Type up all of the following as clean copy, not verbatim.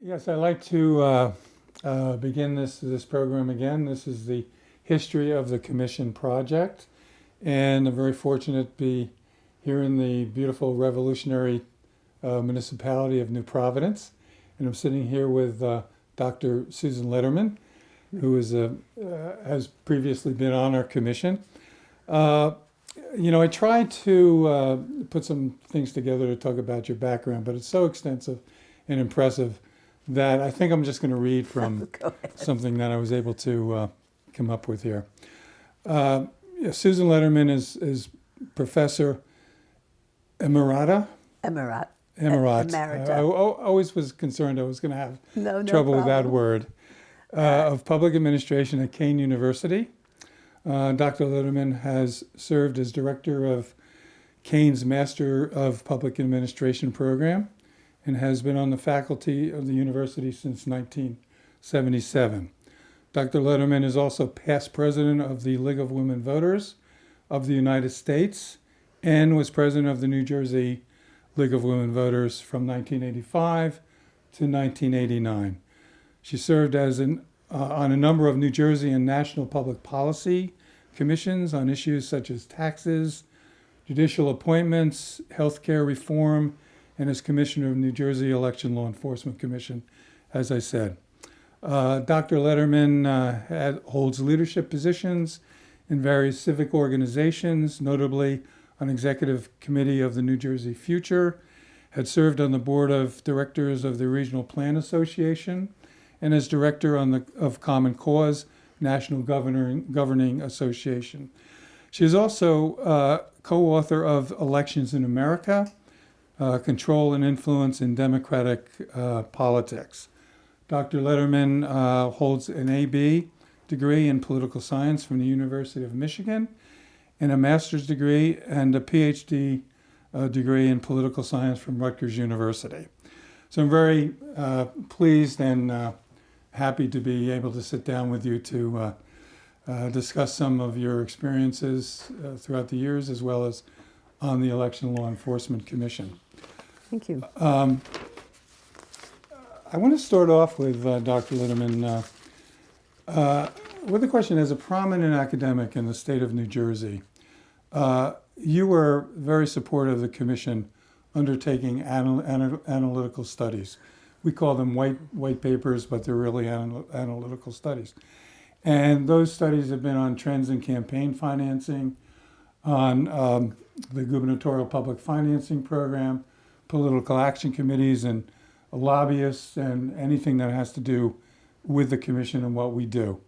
Yes, I'd like to begin this program again. This is the history of the Commission project, and I'm very fortunate to be here in the beautiful revolutionary municipality of New Providence. And I'm sitting here with Dr. Susan Lederman, who has previously been on our commission. I tried to put some things together to talk about your background, but it's so extensive and impressive that I think I'm just going to read from something that I was able to come up with here. Susan Lederman is Professor Emerita. Emirate. Emerita. Emerita. I always was concerned I was going to have No trouble with that problem. word. Of Public Administration at Kean University. Dr. Lederman has served as director of Kean's Master of Public Administration program and has been on the faculty of the university since 1977. Dr. Lederman is also past president of the League of Women Voters of the United States and was president of the New Jersey League of Women Voters from 1985 to 1989. She served on a number of New Jersey and national public policy commissions on issues such as taxes, judicial appointments, healthcare reform, and as commissioner of New Jersey Election Law Enforcement Commission, as I said. Dr. Lederman holds leadership positions in various civic organizations, notably on executive committee of the New Jersey Future, had served on the board of directors of the Regional Plan Association, and as director of Common Cause National Governing Association. She is also co-author of Elections in America, Control and Influence in Democratic Politics. Dr. Lederman holds an AB degree in political science from the University of Michigan and a master's degree and a PhD degree in political science from Rutgers University. So I'm very pleased and happy to be able to sit down with you to discuss some of your experiences throughout the years, as well as on the Election Law Enforcement Commission. Thank you. I want to start off with Dr. Lederman with a question. As a prominent academic in the state of New Jersey, you were very supportive of the commission undertaking analytical studies. We call them white papers, but they're really analytical studies. And those studies have been on trends in campaign financing, on the gubernatorial public financing program, political action committees, and lobbyists, and anything that has to do with the commission and what we do.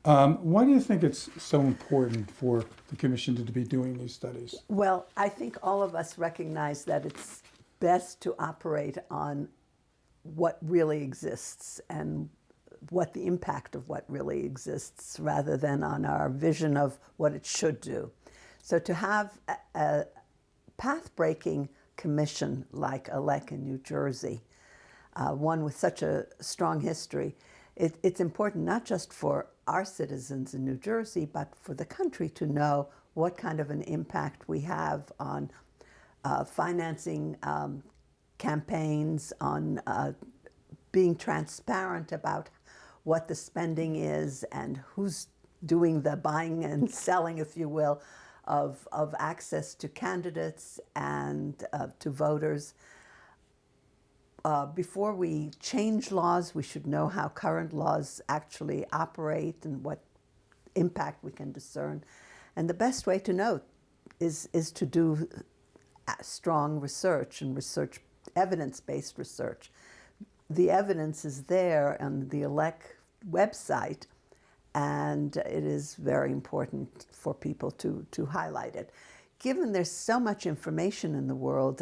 Why do you think it's so important for the commission to be doing these studies? Well, I think all of us recognize that it's best to operate on what really exists and what the impact of what really exists rather than on our vision of what it should do. So to have a path-breaking commission like ELEC in New Jersey, one with such a strong history, it's important not just for our citizens in New Jersey, but for the country to know what kind of an impact we have on financing campaigns, on being transparent about what the spending is and who's doing the buying and selling, if you will, of access to candidates and to voters. Before we change laws, we should know how current laws actually operate and what impact we can discern. And the best way to know is to do strong research and evidence-based research. The evidence is there on the ELEC website, and it is very important for people to highlight it. Given there's so much information in the world,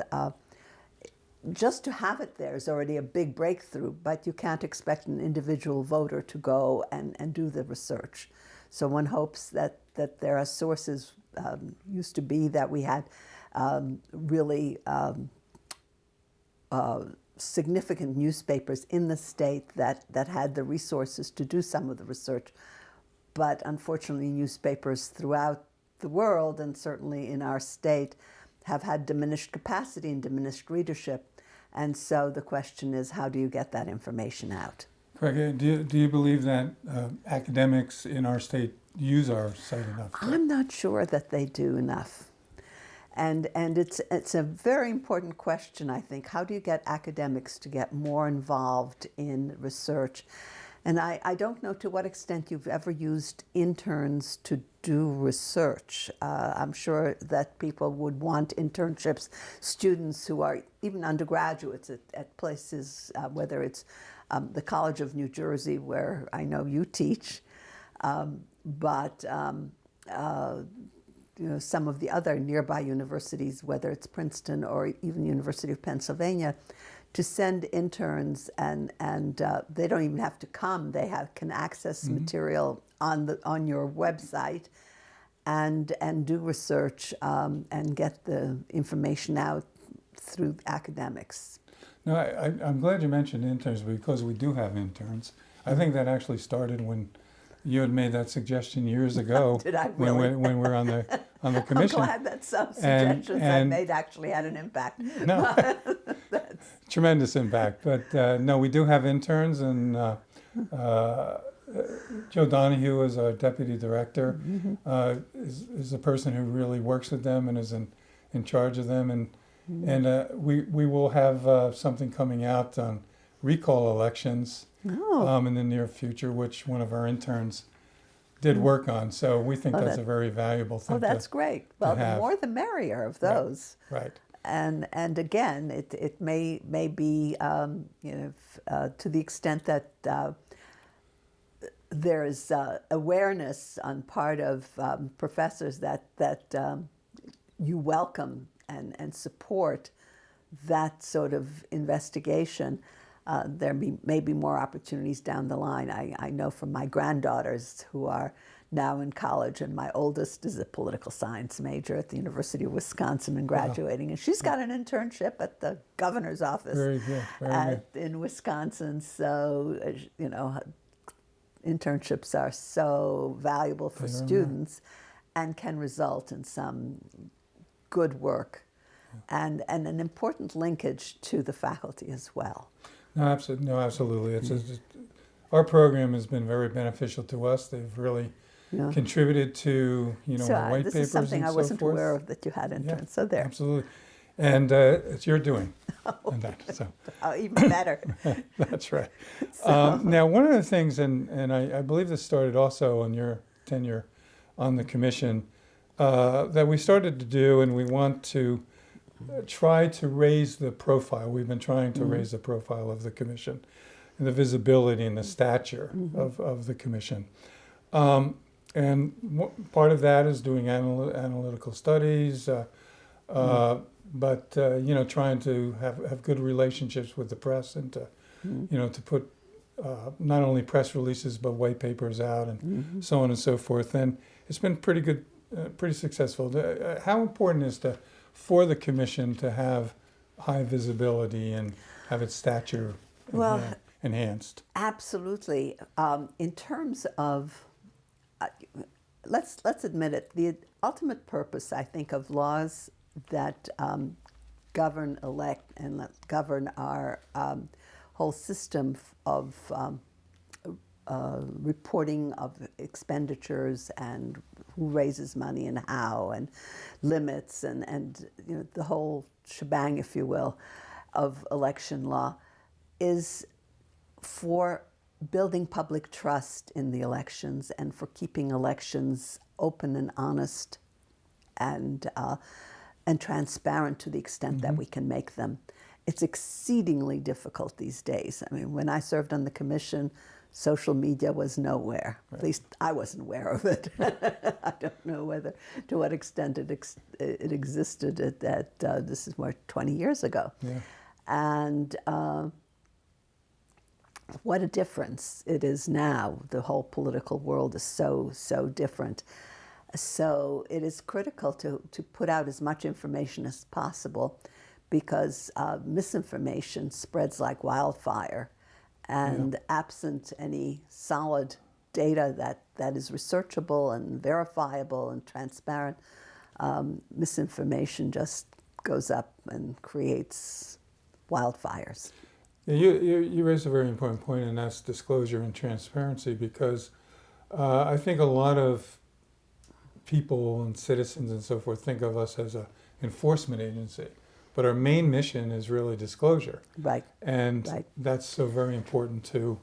just to have it there is already a big breakthrough, but you can't expect an individual voter to go and do the research. So one hopes that there are sources, used to be that we had really significant newspapers in the state that had the resources to do some of the research. But unfortunately, newspapers throughout the world, and certainly in our state, have had diminished capacity and diminished readership. And so the question is, how do you get that information out? Correct. Do you believe that academics in our state use our site enough? I'm not sure that they do enough. And it's a very important question, I think. How do you get academics to get more involved in research? And I don't know to what extent you've ever used interns to do research. I'm sure that people would want internships, students who are even undergraduates at places, whether it's the College of New Jersey, where I know you teach, but some of the other nearby universities, whether it's Princeton or even University of Pennsylvania, to send interns, and they don't even have to come. They can access material on your website, and do research and get the information out through academics. No, I'm glad you mentioned interns, because we do have interns. I think that actually started when you had made that suggestion years ago. Did I really? when we were on the commission. I'm glad that some suggestions I made actually had an impact. No, tremendous impact. But no, we do have interns, and Joe Donahue is our deputy director. Is the person who really works with them and is in charge of them, and we will have something coming out on recall elections in the near future, which one of our interns did work on. So we think that's a very valuable thing. Oh, that's great. Well, the more the merrier of those. Right. And again, it may be to the extent that there's awareness on part of professors that you welcome and support that sort of investigation. There may be more opportunities down the line. I know from my granddaughters who are now in college, and my oldest is a political science major at the University of Wisconsin and graduating, and she's got an internship at the governor's office Very good. in Wisconsin. So, internships are so valuable for students and can result in some good work and an important linkage to the faculty as well. No, absolutely. It's our program has been very beneficial to us. They've really contributed to our white papers and so forth. This is something I wasn't aware of, that you had interns. Yeah, so there. Absolutely. And it's your doing. Even better. That's right. Now, one of the things, and I believe this started also on your tenure on the commission, that we started to do, and we want to try to raise the profile. We've been trying to raise the profile of the commission, and the visibility and the stature of the commission. And part of that is doing analytical studies, but trying to have good relationships with the press, and to to put not only press releases but white papers out, and so on and so forth. And it's been pretty good, pretty successful. How important is for the commission to have high visibility and have its stature enhanced? Absolutely. In terms of, let's admit it, the ultimate purpose, I think, of laws that govern ELEC and that govern our whole system of reporting of expenditures and who raises money and how, and limits, and the whole shebang, if you will, of election law, is for building public trust in the elections and for keeping elections open and honest and transparent to the extent that we can make them. It's exceedingly difficult these days. I mean, when I served on the commission, social media was nowhere. Right. At least I wasn't aware of it. I don't know to what extent it existed this is more 20 years ago. Yeah. And what a difference it is now. The whole political world is so different. So it is critical to put out as much information as possible, because misinformation spreads like wildfire. And absent any solid data that is researchable and verifiable and transparent, misinformation just goes up and creates wildfires. Yeah, you raise a very important point, and that's disclosure and transparency, because I think a lot of people and citizens and so forth think of us as an enforcement agency, but our main mission is really disclosure. Right. And Right. that's so very important to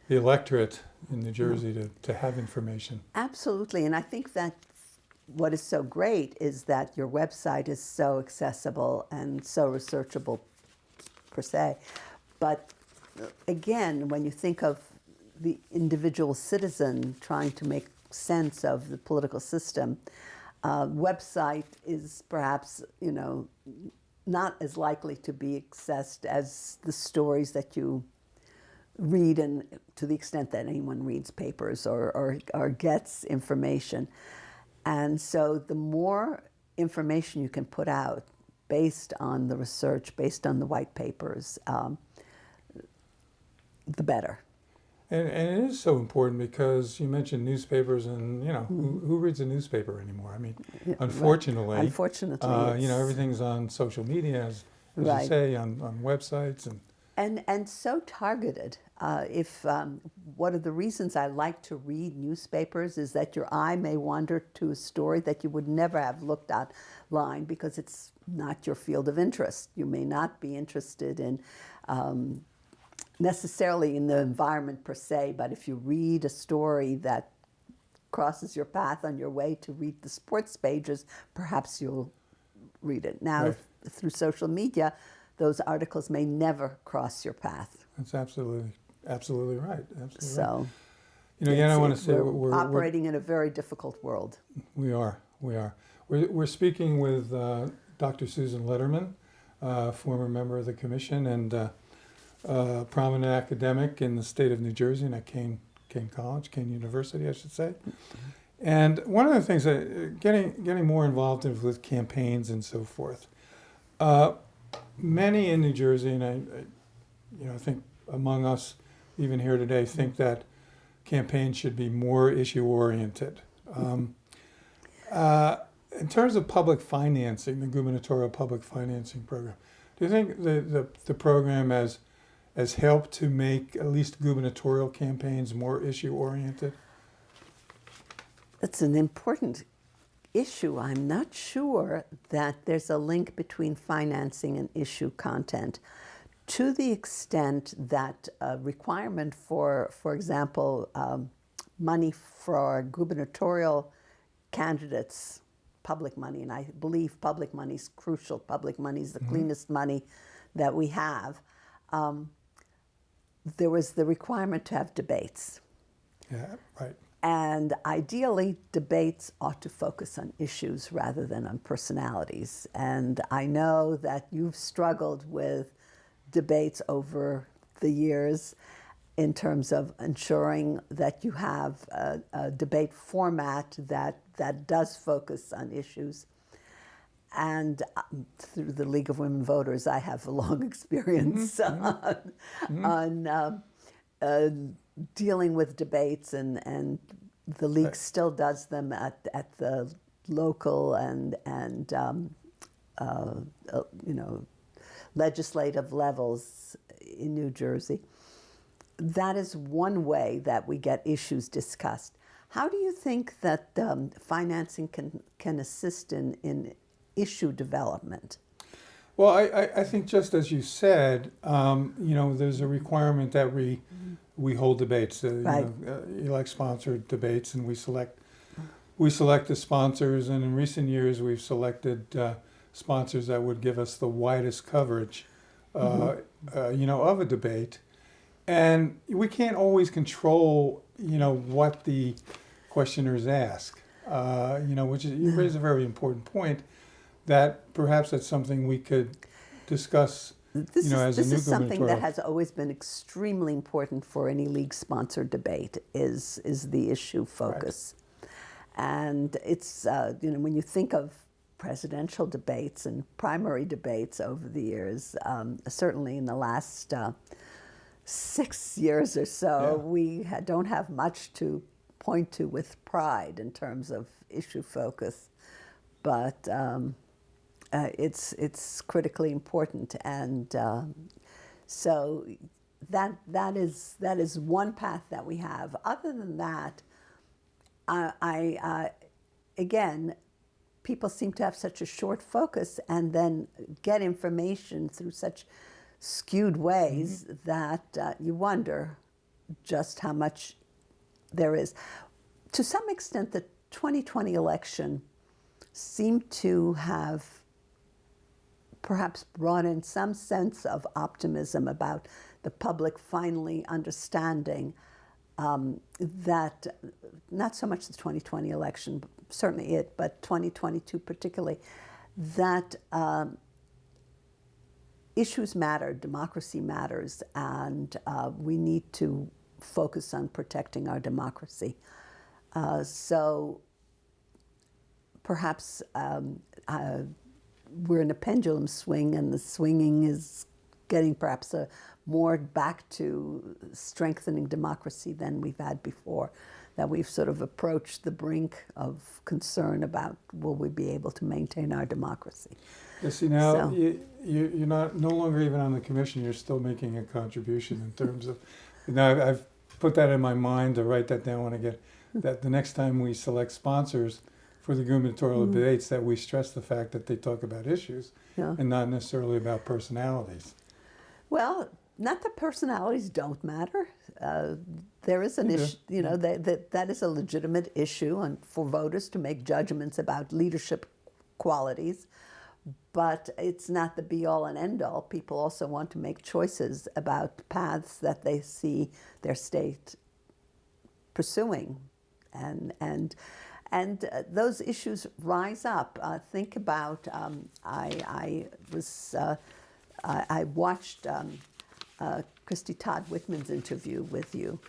the electorate in New Jersey to have information. Absolutely, and I think that what is so great is that your website is so accessible and so researchable per se. But again, when you think of the individual citizen trying to make sense of the political system, website is perhaps, not as likely to be accessed as the stories that you read, and to the extent that anyone reads papers or gets information. And so the more information you can put out based on the research, based on the white papers, the better. And it is so important because you mentioned newspapers, and who reads a newspaper anymore? I mean, Yeah, unfortunately, right. Unfortunately, everything's on social media, as Right. you say, on websites and so targeted. If one of the reasons I like to read newspapers is that your eye may wander to a story that you would never have looked at online because it's not your field of interest. You may not be interested in necessarily in the environment per se, but if you read a story that crosses your path on your way to read the sports pages, perhaps you'll read it. Now, Right. through social media, those articles may never cross your path. that's absolutely right. Absolutely right. So, Again, I want to say we're operating in a very difficult world. we are. We're speaking with Dr. Susan Lederman, former member of the commission and prominent academic in the state of New Jersey and at Kane University, I should say. And one of the things that getting more involved with campaigns and so forth. Many in New Jersey, and I think among us, even here today, think that campaigns should be more issue oriented. In terms of public financing, the gubernatorial public financing program, do you think the program has helped to make at least gubernatorial campaigns more issue oriented? It's an important issue. I'm not sure that there's a link between financing and issue content. To the extent that a requirement for example, money for gubernatorial candidates, public money, and I believe public money is crucial. Public money is the cleanest money that we have. There was the requirement to have debates. Yeah, right. And ideally, debates ought to focus on issues rather than on personalities. And I know that you've struggled with debates over the years in terms of ensuring that you have a debate format that does focus on issues. And through the League of Women Voters, I have a long experience on dealing with debates, and the League Right. still does them at the local and legislative levels in New Jersey. That is one way that we get issues discussed. How do you think that financing can assist in issue development? Well, I think just as you said, there's a requirement that we hold debates, Right. ELEC-sponsored debates, and we select the sponsors. And in recent years, we've selected sponsors that would give us the widest coverage, of a debate. And we can't always control, what the questioners ask. Which is, you raise a very important point. That perhaps that's something we could discuss, This as a new is something that gubernatorial. has always been extremely important for any league-sponsored debate is the issue focus. And it's, when you think of presidential debates and primary debates over the years, certainly in the last 6 years or so, Yeah. we don't have much to point to with pride in terms of issue focus. But it's critically important, and so that is one path that we have. Other than that, again, people seem to have such a short focus and then get information through such skewed ways that you wonder just how much there is. To some extent, the 2020 election seemed to have perhaps brought in some sense of optimism about the public finally understanding that, not so much the 2020 election, certainly it, but 2022 particularly, that issues matter, democracy matters, and we need to focus on protecting our democracy. So perhaps we're in a pendulum swing, and the swinging is getting perhaps more back to strengthening democracy than we've had before, that we've sort of approached the brink of concern about will we be able to maintain our democracy. Yeah, see, now So- you're no longer even on the commission, you're still making a contribution in terms of, now I've put that in my mind to write that down when I get, that the next time we select sponsors for the gubernatorial debates, that we stress the fact that they talk about issues Yeah. and not necessarily about personalities. Well, not that personalities don't matter. There is an They do. issue, you know, that is a legitimate issue and for voters to make judgments about leadership qualities, but it's not the be-all and end-all. People also want to make choices about paths that they see their state pursuing, and those issues rise up. Think about I watched Christy Todd Whitman's interview with you,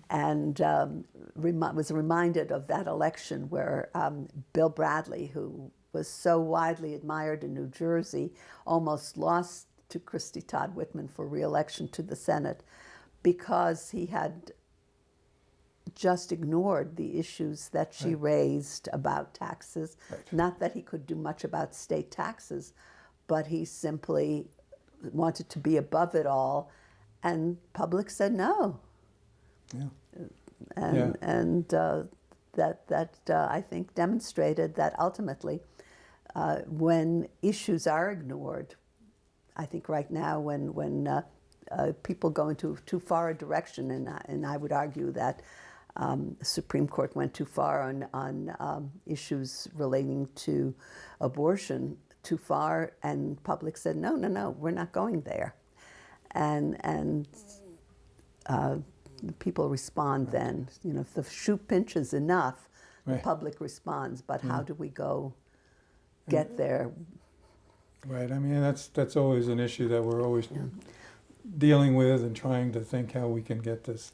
and was reminded of that election where Bill Bradley, who was so widely admired in New Jersey, almost lost to Christy Todd Whitman for re-election to the Senate because he had just ignored the issues that she raised about taxes. Right. Not that he could do much about state taxes, but he simply wanted to be above it all, and public said no. Yeah. And that I think demonstrated that ultimately, when issues are ignored, I think right now when people go into too far a direction, and I would argue that the Supreme Court went too far on issues relating to abortion, too far, and public said no, we're not going there, and people respond then. You know, if the shoe pinches enough, the Right. public responds. But how do we get there? Right. I mean, that's always an issue that we're always dealing with and trying to think how we can get this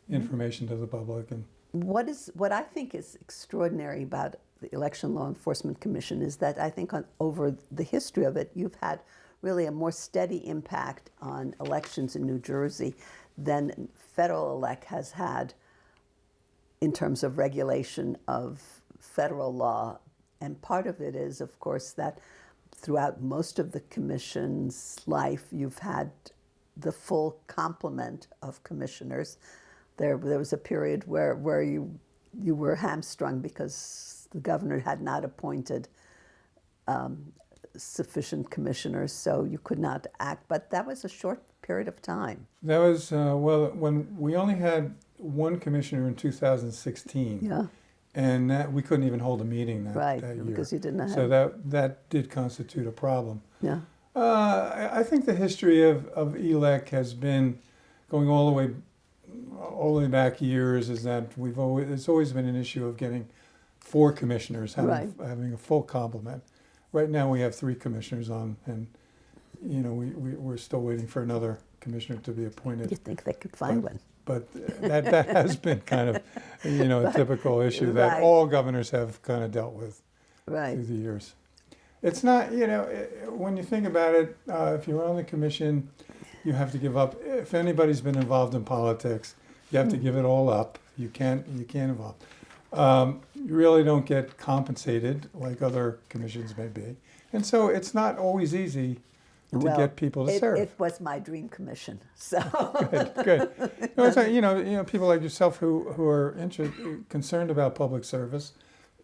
information to the public. And What I think is extraordinary about the Election Law Enforcement Commission is that I think over the history of it, you've had really a more steady impact on elections in New Jersey than federal ELEC has had in terms of regulation of federal law. And part of it is, of course, that throughout most of the commission's life, you've had the full complement of commissioners. There was a period where you were hamstrung because the governor had not appointed sufficient commissioners, so you could not act. But that was a short period of time. that was, well, when we only had one commissioner in 2016. Yeah, And that, we couldn't even hold a meeting right, that year. because you didn't have. So that did constitute a problem. Yeah, I think the history of ELEC has been going all the way back years. Is that it's always been an issue of getting 4 commissioners, having a full complement. Right now we have 3 commissioners on, and you know we're still waiting for another commissioner to be appointed. you think they could find one? But that has been kind of a typical issue that Right. all governors have kind of dealt with Right. through the years. It's not, when you think about it, if you're on the commission, you have to give up. If anybody's been involved in politics, you have to give it all up. You can't involve. you really don't get compensated like other commissions may be. And so it's not always easy to Well, get people to serve. It was my dream commission. So Good, good. No, it's like, people like yourself who are concerned about public service,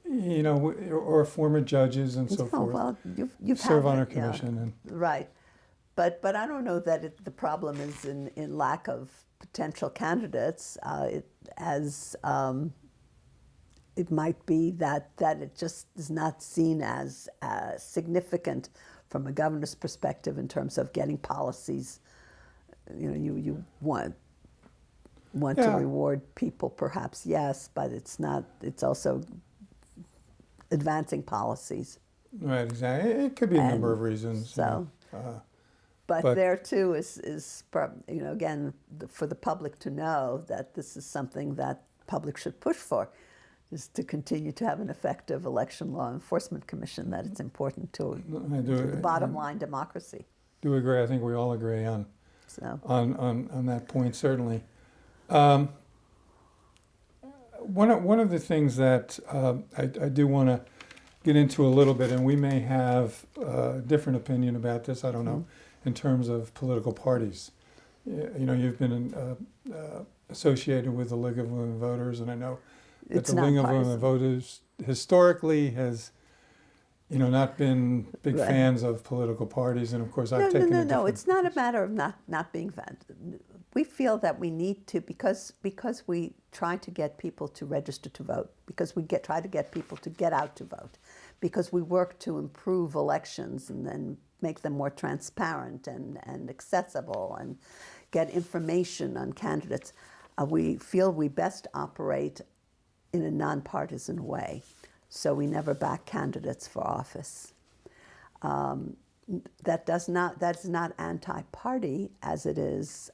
or former judges and so oh, forth, well, you've serve had on our it, yeah. commission. And Right. But I don't know that the problem is in lack of potential candidates. It might be that it just is not seen as significant from a governor's perspective in terms of getting policies. You want to Yeah. reward people, perhaps, yes, but it's not. It's also advancing policies. right, exactly. It could be a number And of reasons. So. But But- there too is again, for the public to know that this is something that public should push for, is to continue to have an effective election law enforcement commission, that it's important to I do, the bottom line democracy. do agree. I think we all agree on So that point, certainly. One of the things that I do want to get into a little bit, and we may have a different opinion about this, I don't know, in terms of political parties. You've been associated with the League of Women Voters, and I know that it's the League of nonpartisan. Women Voters historically has, not been big Right. fans of political parties, and of course I've taken a No. different. It's not a matter of not being fan. We feel that we need to, because we try to get people to register to vote, because we try to get people to get out to vote, because we work to improve elections and then make them more transparent and accessible and get information on candidates. We feel we best operate in a nonpartisan way, so we never back candidates for office. That's not anti-party as it is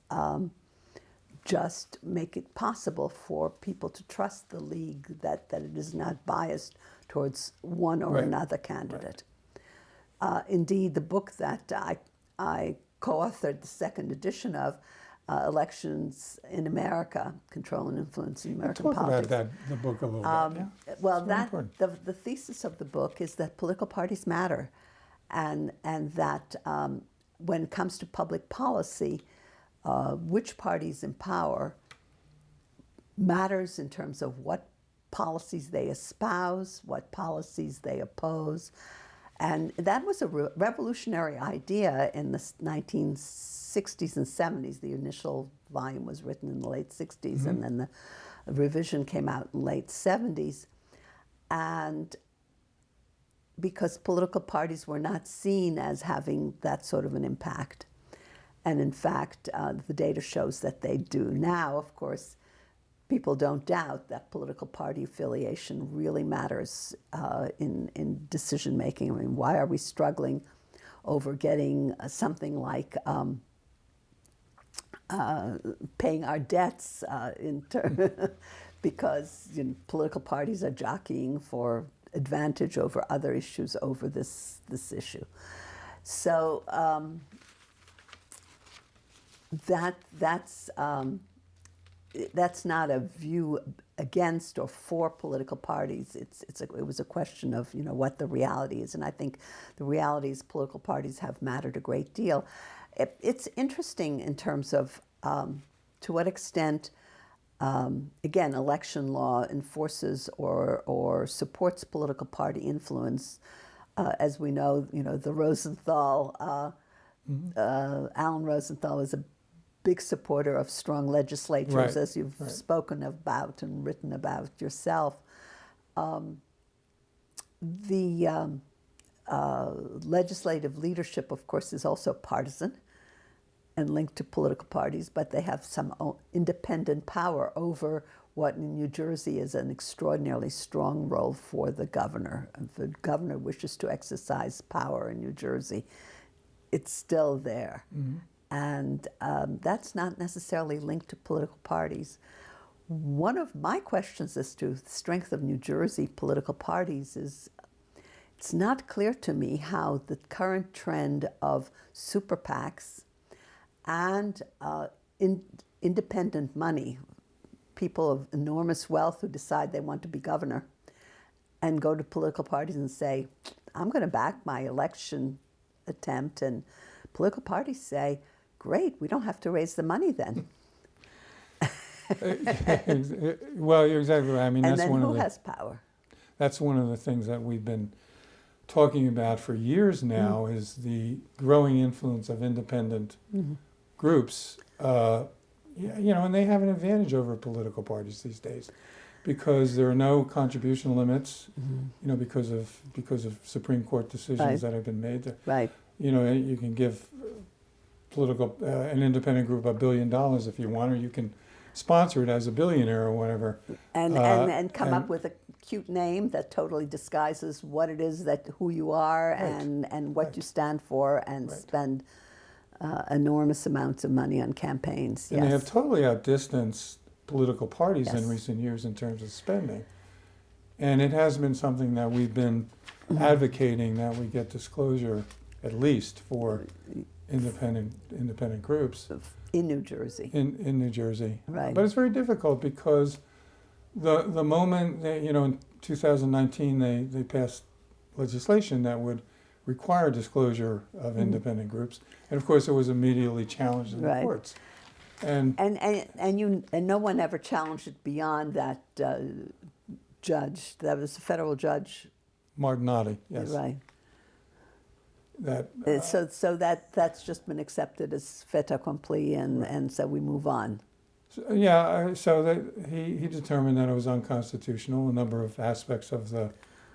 just make it possible for people to trust the league, that it is not biased towards one or Right. another candidate. Indeed, the book that I co-authored, the second edition of, Elections in America, Control and Influence in American Talk Politics. about the book a little bit. Yeah. Well, very important. the thesis of the book is that political parties matter, and that when it comes to public policy, which parties in power matters in terms of what policies they espouse, what policies they oppose. And that was a revolutionary idea in the 1960s and 70s. The initial volume was written in the late 60s, and then the revision came out in late 70s. And because political parties were not seen as having that sort of an impact. And in fact, the data shows that they do. Now, of course, people don't doubt that political party affiliation really matters in decision making. I mean, why are we struggling over getting something like paying our debts because political parties are jockeying for advantage over other issues over this issue. So that's not a view against or for political parties. It was a question of what the reality is, and I think the reality is political parties have mattered a great deal. It's interesting in terms of to what extent, again, election law enforces or supports political party influence. As we know, the Rosenthal, Alan Rosenthal was a big supporter of strong legislatures, Right, as you've right. spoken about and written about yourself. The legislative leadership, of course, is also partisan and linked to political parties, but they have some independent power over what in New Jersey is an extraordinarily strong role for the governor. If the governor wishes to exercise power in New Jersey, it's still there. And that's not necessarily linked to political parties. One of my questions as to the strength of New Jersey political parties is, it's not clear to me how the current trend of super PACs and independent money, people of enormous wealth who decide they want to be governor, and go to political parties and say, I'm going to back my election attempt, and political parties say, great, we don't have to raise the money then. Well, you're exactly right. I mean, And that's then one who of the has power? that's one of the things that we've been talking about for years now is the growing influence of independent groups. And they have an advantage over political parties these days because there are no contribution limits. Because of Supreme Court decisions Right. that have been made. Right. You can give an independent group $1 billion if you want, or you can sponsor it as a billionaire or whatever. And come up with a cute name that totally disguises what it is who you are Right. and what Right. you stand for, and Right. spend enormous amounts of money on campaigns. And they have totally outdistanced political parties Yes. in recent years in terms of spending. And it has been something that we've been advocating, that we get disclosure at least for independent groups In New Jersey. in New Jersey. Right. But it's very difficult because the moment in 2019 they passed legislation that would require disclosure of independent groups, and of course it was immediately challenged in the Right. courts. And And no one ever challenged it beyond that judge. That was a federal judge. Martinotti, yes, Right. that So that's just been accepted as fait accompli, and so we move on. so that he determined that it was unconstitutional. A number of aspects of the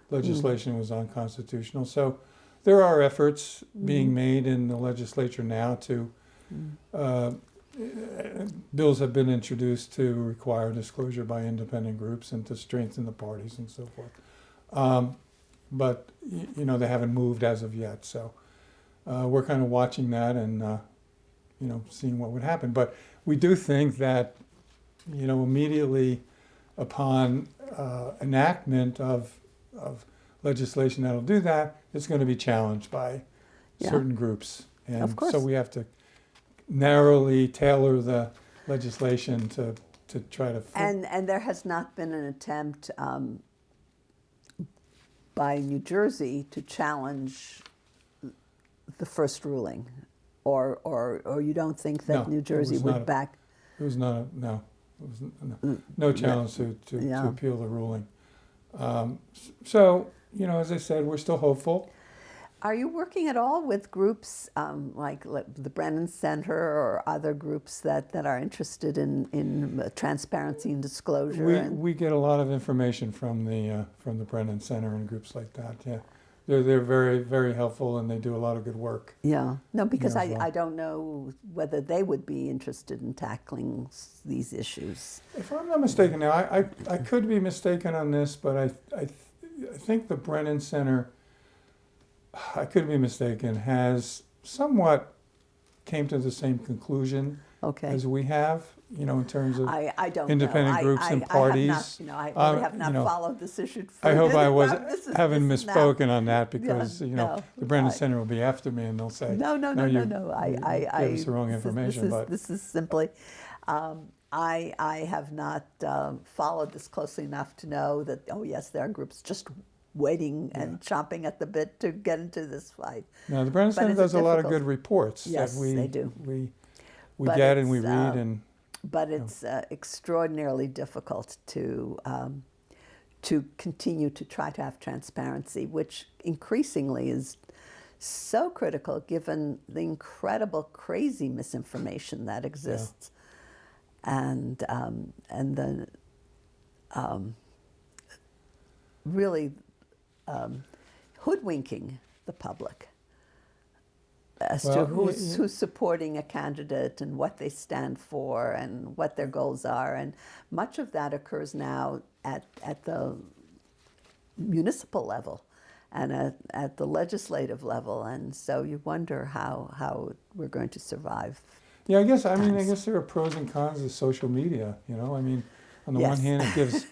legislation was unconstitutional. So there are efforts being made in the legislature now to bills have been introduced to require disclosure by independent groups and to strengthen the parties and so forth. But they haven't moved as of yet. So we're kind of watching that and seeing what would happen. But we do think that immediately upon enactment of legislation that'll do that, it's going to be challenged by certain groups, and Of course. so we have to narrowly tailor the legislation to try to. And there has not been an attempt by New Jersey to challenge the first ruling, or you don't think that No, New it Jersey was would not a- back? It was not It was no challenge to Yeah. appeal the ruling. So as I said, we're still hopeful. Are you working at all with groups like the Brennan Center or other groups that are interested in transparency and disclosure? We get a lot of information from the Brennan Center and groups like that. Yeah, they're very, very helpful, and they do a lot of good work. Yeah. No, because as well. I don't know whether they would be interested in tackling these issues. If I'm not mistaken, now I could be mistaken on this, but I think the Brennan Center, I could be mistaken, has somewhat came to the same conclusion Okay. as we have, in terms of I don't independent know. groups and parties. I really have not you know, followed this issue. I hope I haven't this is now- misspoken on that because no, the Brennan I- Center will be after me and they'll say No. you I gave us the wrong information. But this is simply, I have not followed this closely enough to know that, oh yes, there are groups just waiting and chomping at the bit to get into this fight. no, the Brennan But Center it's does a lot of difficult. good reports Yes, that we they do. we But get and we it's, read and. But it's extraordinarily difficult to continue to try to have transparency, which increasingly is so critical given the incredible, crazy misinformation that exists, and the really hoodwinking the public as Well, to who's supporting a candidate and what they stand for and what their goals are. And much of that occurs now at the municipal level and at the legislative level. And so you wonder how we're going to survive. Yeah, I guess times. there are pros and cons of social media. On the Yes. one hand, it gives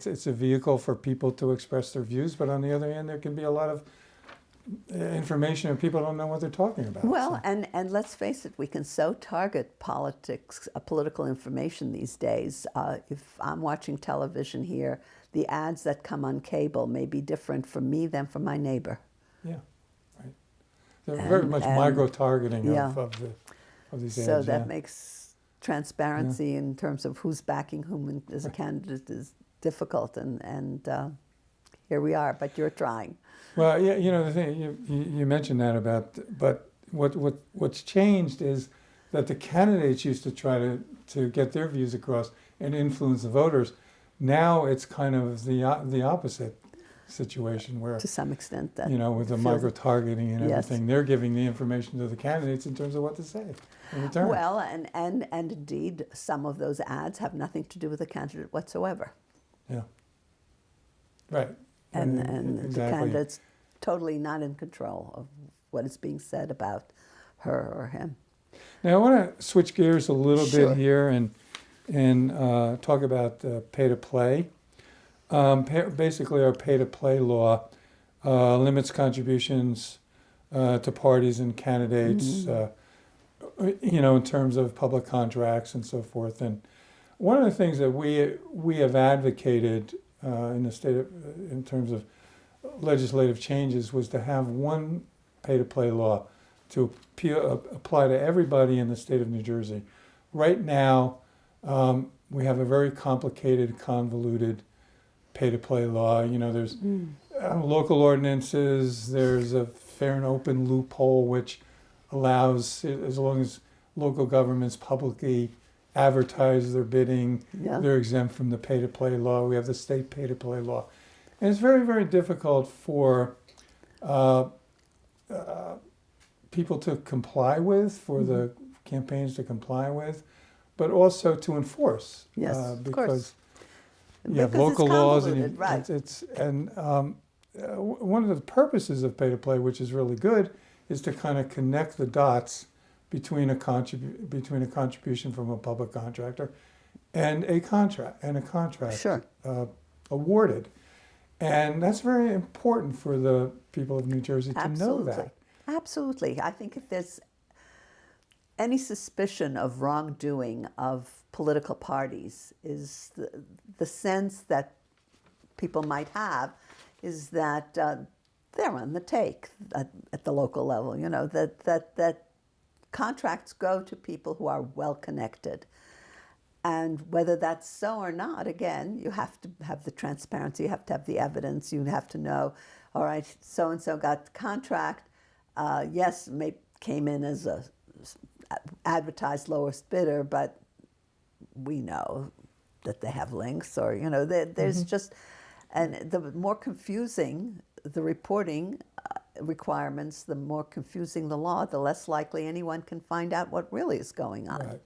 it's a vehicle for people to express their views, but on the other hand, there can be a lot of information and people don't know what they're talking about. Well, so. and let's face it, we can so target political information these days. If I'm watching television here, the ads that come on cable may be different for me than for my neighbor. Yeah, right. They're very much micro-targeting yeah. of these So ads. that Yeah. makes transparency in terms of who's backing whom as a candidate is difficult, and here we are. But you're trying. Well, yeah, the thing you mentioned that about, but what's changed is that the candidates used to try to get their views across and influence the voters. Now it's kind of the opposite situation where, To some extent, that with the micro-targeting and Yes. everything, they're giving the information to the candidates in terms of what to say in return. Well, and indeed, some of those ads have nothing to do with the candidate whatsoever. Yeah. Right. And Exactly. the candidate's totally not in control of what is being said about her or him. Now I want to switch gears a little Sure. bit here and talk about pay to play. Basically, our pay to play law limits contributions to parties and candidates, in terms of public contracts and so forth. And one of the things that we have advocated in the state in terms of legislative changes was to have one pay to play law to apply to everybody in the state of New Jersey. Right now, we have a very complicated, convoluted pay-to-play law. There's local ordinances. There's a fair and open loophole which allows, as long as local governments publicly advertise their bidding, Yeah. they're exempt from the pay-to-play law. We have the state pay-to-play law. And it's very, very difficult for people to comply with, for the campaigns to comply with, but also to enforce. Yes, of because course. you have Because it's local laws, and convoluted, right. one of the purposes of pay to play, which is really good, is to kind of connect the dots between a contribution from a public contractor and a contract Sure. awarded, and that's very important for the people of New Jersey to know that. Absolutely. I think if there's any suspicion of wrongdoing of political parties, is the sense that people might have is that they're on the take at the local level. That contracts go to people who are well connected. And whether that's so or not, again, you have to have the transparency, you have to have the evidence, you have to know, all right, so-and-so got the contract, yes, came in as a advertised lowest bidder, but we know that they have links, or, there's just, and the more confusing the reporting requirements, the more confusing the law, the less likely anyone can find out what really is going on. Right.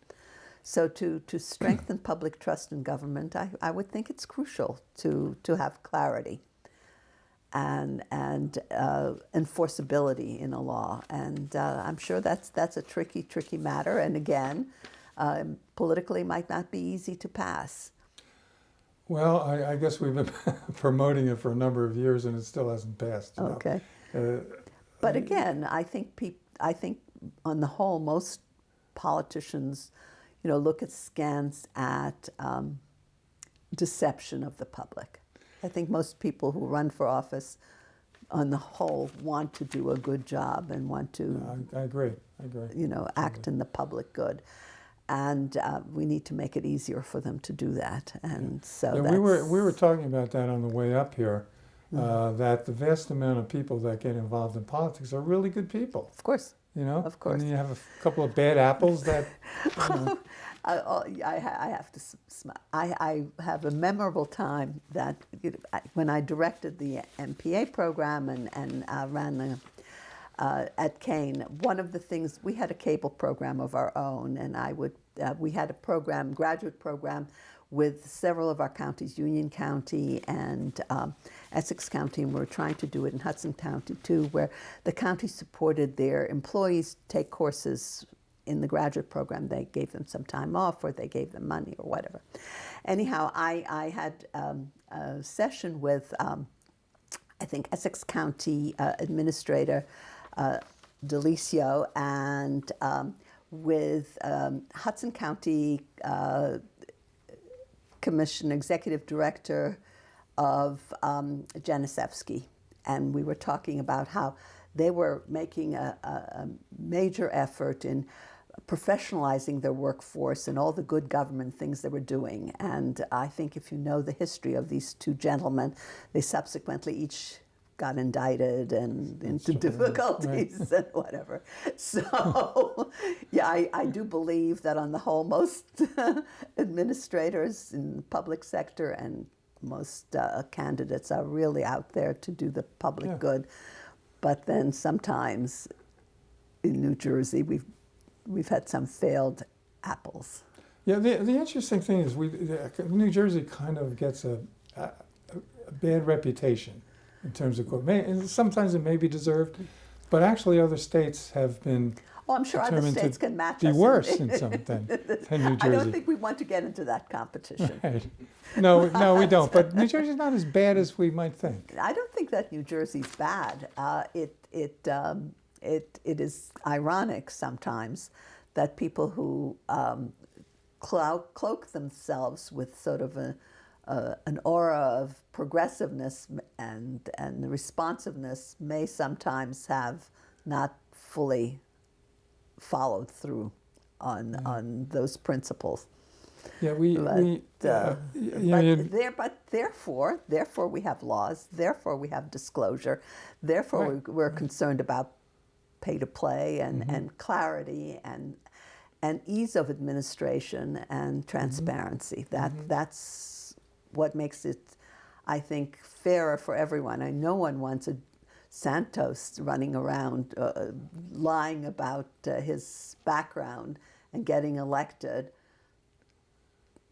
So to strengthen public trust in government, I would think it's crucial to have clarity and enforceability in a law. And I'm sure that's a tricky matter. And again, politically might not be easy to pass. Well, I guess we've been promoting it for a number of years, and it still hasn't passed. Okay. But again, I think on the whole, most politicians, look askance at deception of the public. I think most people who run for office, on the whole, want to do a good job and want to, I agree. act in the public good. And we need to make it easier for them to do that. And so we were talking about that on the way up here, that the vast amount of people that get involved in politics are really good people. Of course. Of course. And then you have a couple of bad apples that. I have to smile. I have a memorable time that when I directed the MPA program and ran at Kane, one of the things, we had a cable program of our own, and we had a graduate program with several of our counties, Union County and Essex County, and we were trying to do it in Hudson County too, where the county supported their employees take courses in the graduate program. They gave them some time off, or they gave them money, or whatever. Anyhow, I had a session with, I think, Essex County Administrator Delicio, and with Hudson County Commission Executive Director of Janisevsky, and we were talking about how they were making a major effort in professionalizing their workforce and all the good government things they were doing. And I think if you know the history of these two gentlemen, they subsequently each got indicted and into difficulties and whatever. So, yeah, I do believe that on the whole, most administrators in the public sector and most candidates are really out there to do the public good. But then sometimes in New Jersey, we've had some failed apples. Yeah, the interesting thing is New Jersey kind of gets a bad reputation in terms of court. And sometimes it may be deserved, but actually other states have been I'm sure other states can match be us. worse in something than New Jersey. I don't think we want to get into that competition. Right. No, we don't. But New Jersey's not as bad as we might think. I don't think that New Jersey's bad. It is ironic sometimes that people who cloak themselves with sort of an aura of progressiveness and responsiveness may sometimes have not fully followed through on those principles. Yeah, therefore we have laws. Therefore we have disclosure. Therefore we're concerned about pay to play and clarity and ease of administration and transparency. That's what makes it, I think, fairer for everyone. No one wants a Santos running around lying about his background and getting elected.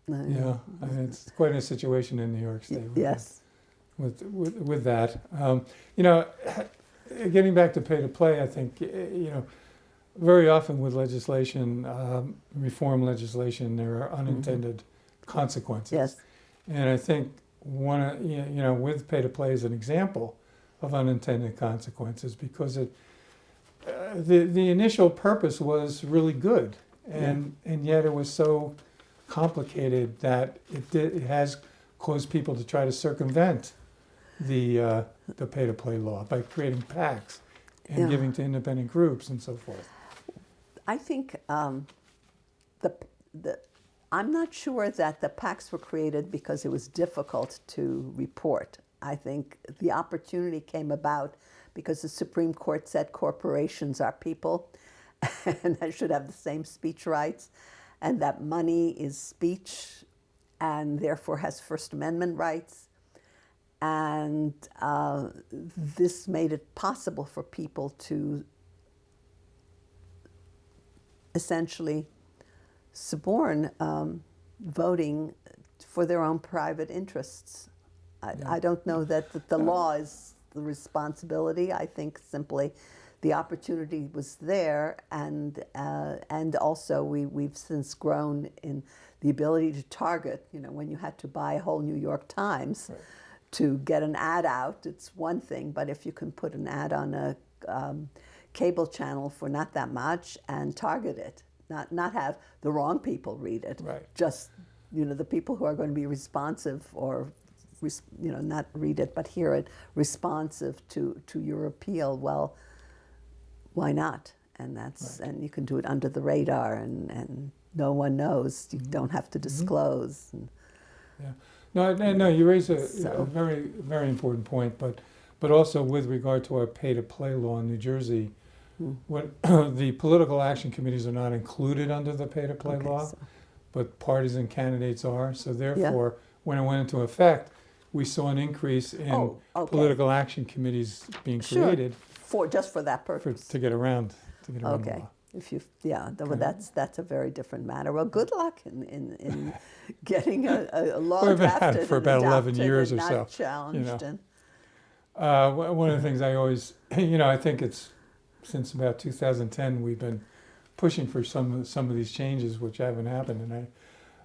Yeah, I mean, it's quite a situation in New York State. With that, getting back to pay to play, I think very often with legislation, reform legislation, there are unintended consequences. Yes, and I think with pay to play is an example of unintended consequences because the initial purpose was really good, and yet it was so complicated that it has caused people to try to circumvent the pay to play law by creating PACs and giving to independent groups and so forth. I think I'm not sure that the PACs were created because it was difficult to report. I think the opportunity came about because the Supreme Court said corporations are people and they should have the same speech rights, and that money is speech and therefore has First Amendment rights. And this made it possible for people to essentially suborn voting for their own private interests. I don't know that the law is the responsibility. I think simply the opportunity was there, and also we've since grown in the ability to target. When you had to buy a whole New York Times to get an ad out, it's one thing, but if you can put an ad on a cable channel for not that much and target it, not have the wrong people read it, just the people who are going to be responsive or not read it, but hear it, responsive to your appeal, well, why not? And and you can do it under the radar, and no one knows. You don't have to disclose. No, you raise a very, very important point, but also with regard to our pay-to-play law in New Jersey, what the political action committees are not included under the pay-to-play law, but parties and candidates are. So therefore, when it went into effect, we saw an increase in political action committees being created just for that purpose, to get around the law. That's a very different matter. Well, good luck in getting a law drafted for about 11 years or so. Challenged. One of the things I always, I think it's since about 2010 we've been pushing for some of these changes which haven't happened, and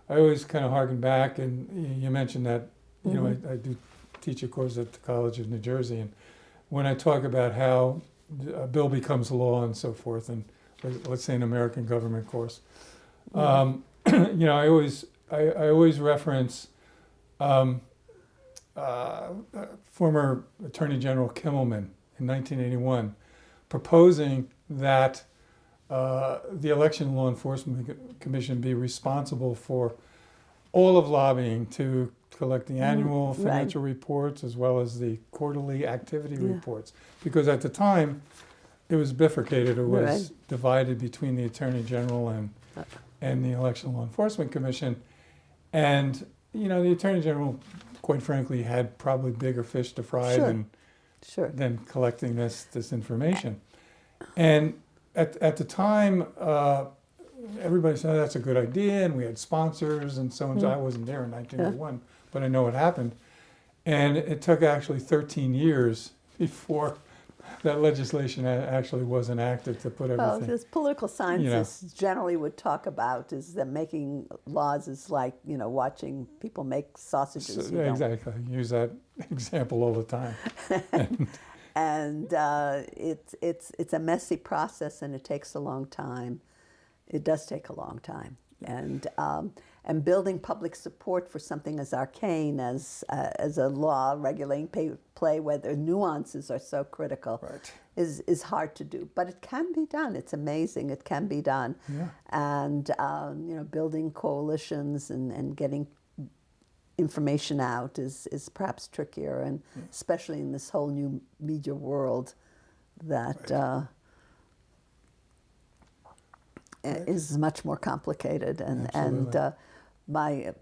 I always kind of harken back, and you mentioned that I do teach a course at the College of New Jersey, and when I talk about how a bill becomes law and so forth, and let's say an American government course, I always reference former Attorney General Kimmelman in 1981 proposing that the Election Law Enforcement Commission be responsible for all of lobbying to collect the annual financial reports as well as the quarterly activity reports. Because at the time, it was bifurcated, or was divided between the Attorney General and the Election Law Enforcement Commission. And, the Attorney General, quite frankly, had probably bigger fish to fry than collecting this information. And at the time, everybody said, that's a good idea, and we had sponsors and so on. I wasn't there in 1981, but I know what happened. And it took actually 13 years before that legislation actually was enacted to put everything. Well, as political scientists generally would talk about, is that making laws is like, watching people make sausages. Exactly. I use that example all the time. And it's a messy process, and it takes a long time. It does take a long time. And building public support for something as arcane as a law regulating play, where the nuances are so critical, is hard to do. But it can be done. It's amazing. It can be done. Yeah. And building coalitions and getting information out is perhaps trickier, and especially in this whole new media world that is much more complicated. And my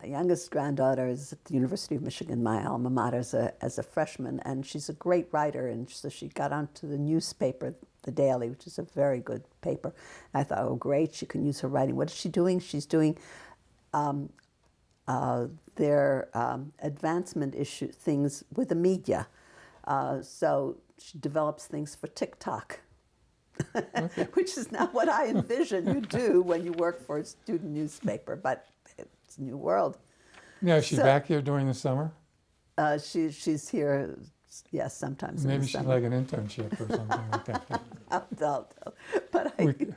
youngest granddaughter is at the University of Michigan, my alma mater, as a freshman, and she's a great writer, and so she got onto the newspaper, The Daily, which is a very good paper. And I thought, oh, great, she can use her writing. What is she doing? She's doing their advancement issue things with the media. So she develops things for TikTok, which is not what I envision you do when you work for a student newspaper, but it's a new world. Now, is she back here during the summer? She's here, yes, sometimes. Maybe in the she'd summer. like an internship or something like that. But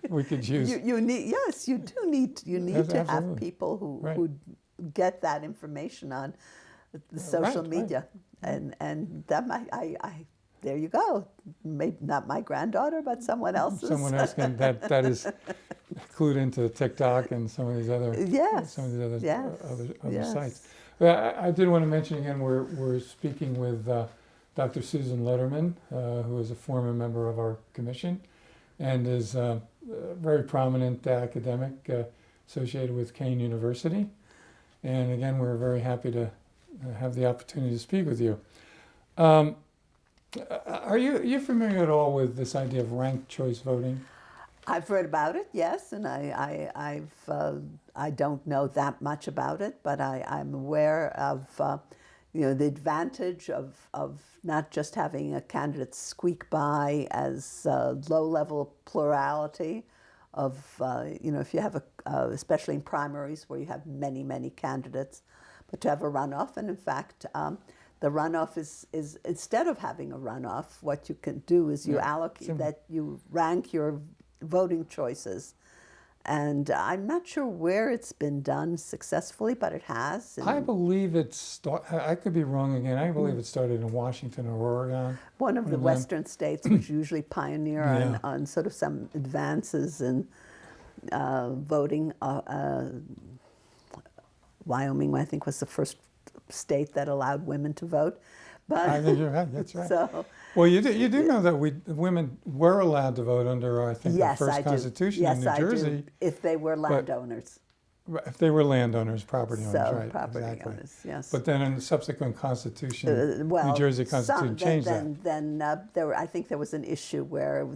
we could use. You need, yes, you do need. You need to have people who get that information on the social media, and that there you go. Maybe not my granddaughter, but someone else's. Someone else can that is clued into TikTok and some of these other other sites. But I did want to mention again, we're speaking with Dr. Susan Lederman, who is a former member of our commission, and is a very prominent academic associated with Kane University. And again, we're very happy to have the opportunity to speak with you. Are you familiar at all with this idea of ranked choice voting? I've read about it, yes, and I don't know that much about it, but I'm aware of the advantage of not just having a candidate squeak by as low-level plurality of if you have especially in primaries where you have many candidates, but to have a runoff. And in fact, the runoff is instead of having a runoff, what you can do is you allocate that, you rank your voting choices. And I'm not sure where it's been done successfully, but it has. I believe I could be wrong again. I believe it started in Washington or Oregon. One of the western states, which usually pioneer on sort of some advances in voting. Wyoming, I think, was the first state that allowed women to vote. But I think you're right. That's right. So, well, you do know that women were allowed to vote under, I think, the first Constitution in New Jersey. Do, if they were landowners. If they were landowners, property owners, right? Property owners, yes. But then in the subsequit Constitution, New Jersey Constitution changed that. Then I think there was an issue where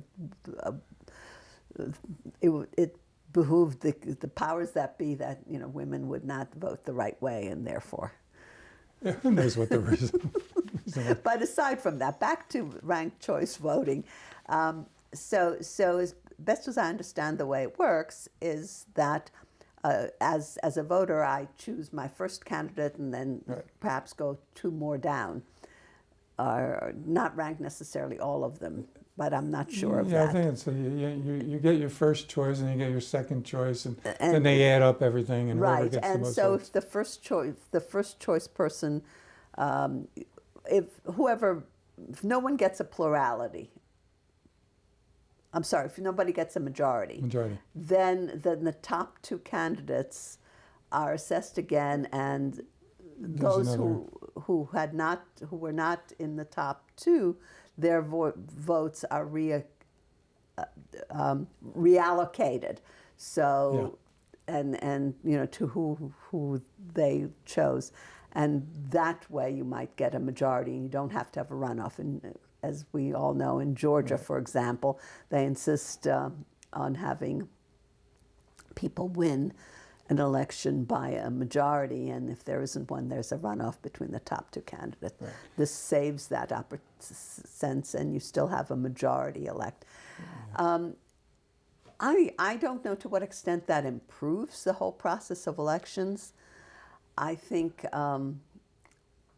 it behooved the powers that be that women would not vote the right way, and therefore. Yeah, who knows what the reason was. But aside from that, back to ranked choice voting. So as best as I understand the way it works is that as a voter, I choose my first candidate and then perhaps go two more down, or not rank necessarily all of them, but I'm not sure of that. Yeah, I think it's you get your first choice and you get your second choice, and then they add up everything, and whoever gets the most so votes. If the first choice person If no one gets a plurality, I'm sorry, if nobody gets a majority, then the top two candidates are assessed again, and those who were not in the top two, their votes are reallocated. So, and to who they chose, and that way you might get a majority. You don't have to have a runoff. And as we all know, in Georgia, for example, they insist on having people win an election by a majority, and if there isn't one, there's a runoff between the top two candidates. Right. This saves that sense, and you still have a majority elect. I don't know to what extent that improves the whole process of elections. I think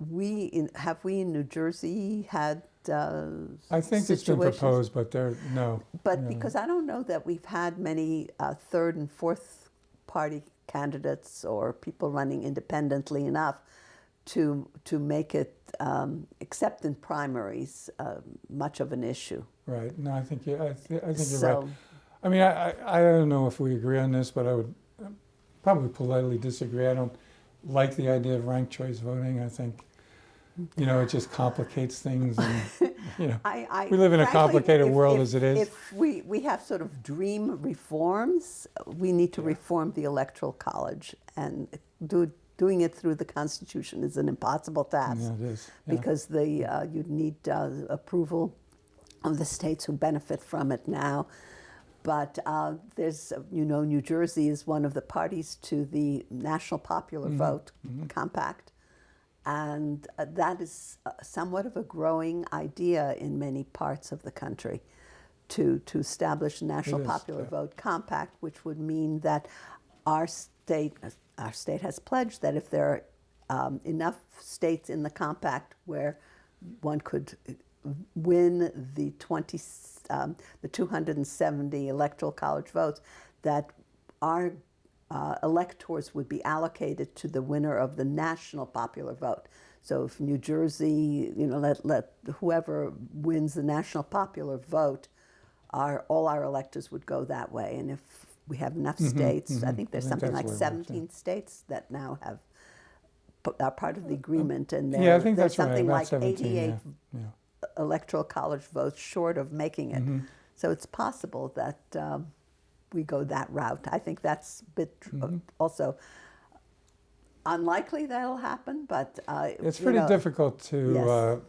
we in New Jersey had I think it's been proposed, but no. But because I don't know that we've had many third and fourth party candidates or people running independently enough to make it, except in primaries, much of an issue. Right. No, I think you're right. I mean, I don't know if we agree on this, but I would probably politely disagree. I don't like the idea of ranked choice voting. I think, it just complicates things. And, we live in a complicated world as it is. If we have sort of dream reforms, we need to reform the Electoral College, and doing it through the Constitution is an impossible task. Yeah, it is. Yeah. Because you'd need approval of the states who benefit from it now. But there's, New Jersey is one of the parties to the National Popular Vote Compact. And that is somewhat of a growing idea in many parts of the country to establish a National Popular Vote Compact, which would mean that our state has pledged that if there are enough states in the compact where one could win the 270 electoral college votes, that our electors would be allocated to the winner of the national popular vote. So if New Jersey, let whoever wins the national popular vote, all our electors would go that way. And if we have enough states, I think there's something like 17 states that now are part of the agreement, and I think there's that's something right, like 17, 88 electoral college votes short of making it. So it's possible that we go that route. I think that's a bit also unlikely that'll happen, but it's pretty difficult to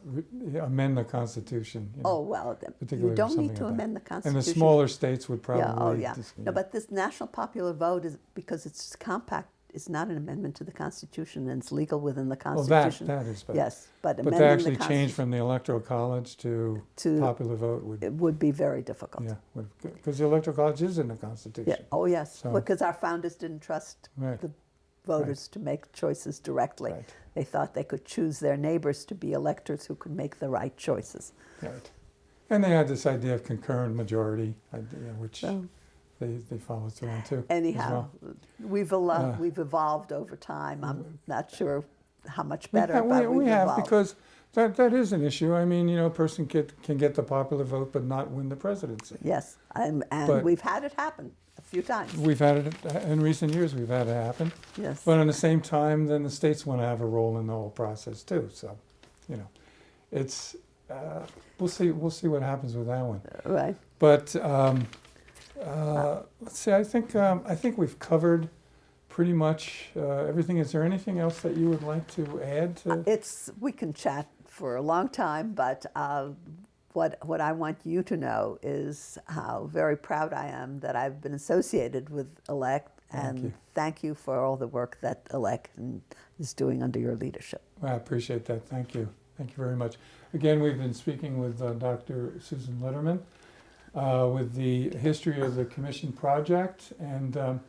amend the Constitution. You don't need to amend the Constitution. And the smaller states would probably. No, but this national popular vote is because it's compact. It's not an amendment to the Constitution, and it's legal within the Constitution. Well, that is better. Yes, but to actually change from the Electoral College to popular vote would be very difficult. Yeah, because the Electoral College is in the Constitution. Yeah. Oh, yes, because our founders didn't trust the voters to make choices directly. Right. They thought they could choose their neighbors to be electors who could make the right choices. Right. And they had this idea of concurrent majority, which they followed through on too. Anyhow, we've evolved over time. I'm not sure how much better, but we have evolved. Because that is an issue. I mean, a person can get the popular vote but not win the presidency. Yes, and we've had it happen a few times. We've had it in recent years. We've had it happen. Yes. But at the same time, then the states want to have a role in the whole process too. So, it's we'll see what happens with that one. Right. But let's see. I think we've covered pretty much everything. Is there anything else that you would like to add to? We can chat for a long time, but what I want you to know is how very proud I am that I've been associated with ELEC, and thank you for all the work that ELEC is doing under your leadership. I appreciate that. Thank you. Thank you very much. Again, we've been speaking with Dr. Susan Lederman with the history of the Commission project, and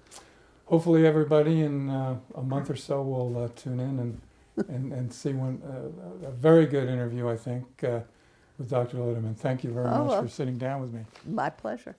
hopefully everybody in a month or so will tune in and see a very good interview, I think, with Dr. Lederman. Thank you very much for sitting down with me. My pleasure.